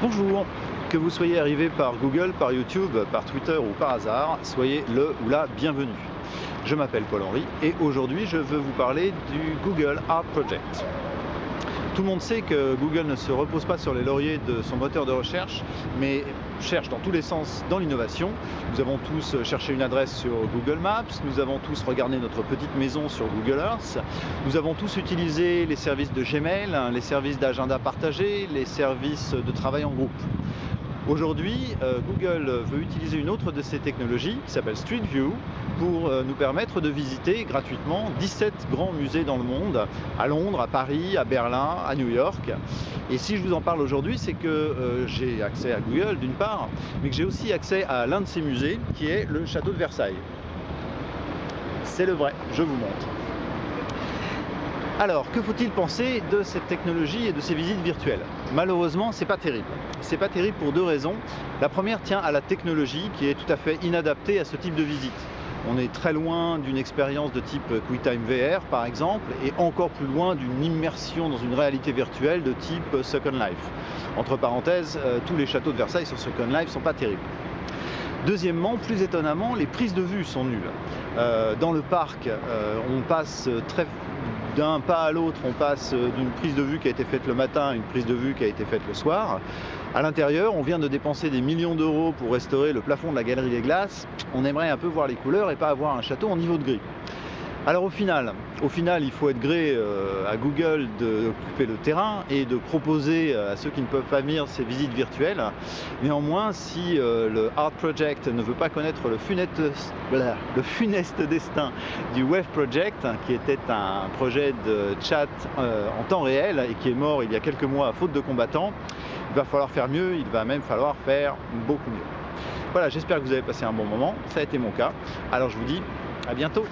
Bonjour, que vous soyez arrivé par Google, par YouTube, par Twitter ou par hasard, soyez le ou la bienvenue. Je m'appelle Paul-Henri et aujourd'hui je veux vous parler du Google Art Project. Tout le monde sait que Google ne se repose pas sur les lauriers de son moteur de recherche, mais cherche dans tous les sens dans l'innovation. Nous avons tous cherché une adresse sur Google Maps, nous avons tous regardé notre petite maison sur Google Earth, nous avons tous utilisé les services de Gmail, les services d'agenda partagé, les services de travail en groupe. Aujourd'hui, Google veut utiliser une autre de ces technologies qui s'appelle Street View pour nous permettre de visiter gratuitement 17 grands musées dans le monde, à Londres, à Paris, à Berlin, à New York. Et si je vous en parle aujourd'hui, c'est que j'ai accès à Google d'une part, mais que j'ai aussi accès à l'un de ces musées qui est le château de Versailles. C'est le vrai, je vous montre. Alors, que faut-il penser de cette technologie et de ces visites virtuelles? Malheureusement, c'est pas terrible. C'est pas terrible pour deux raisons. La première tient à la technologie qui est tout à fait inadaptée à ce type de visite. On est très loin d'une expérience de type QuickTime VR par exemple, et encore plus loin d'une immersion dans une réalité virtuelle de type Second Life. Entre parenthèses, tous les châteaux de Versailles sur Second Life sont pas terribles. Deuxièmement, plus étonnamment, les prises de vue sont nulles. Dans le parc, on passe d'un pas à l'autre, on passe d'une prise de vue qui a été faite le matin à une prise de vue qui a été faite le soir. À l'intérieur, on vient de dépenser des millions d'euros pour restaurer le plafond de la Galerie des Glaces. On aimerait un peu voir les couleurs et pas avoir un château en niveau de gris. Alors au final, il faut être gré à Google d'occuper le terrain et de proposer à ceux qui ne peuvent pas venir ces visites virtuelles. Néanmoins, si le Art Project ne veut pas connaître le funeste destin du Wave Project, qui était un projet de chat en temps réel et qui est mort il y a quelques mois à faute de combattants, il va falloir faire mieux, il va même falloir faire beaucoup mieux. Voilà, j'espère que vous avez passé un bon moment, ça a été mon cas. Alors je vous dis à bientôt.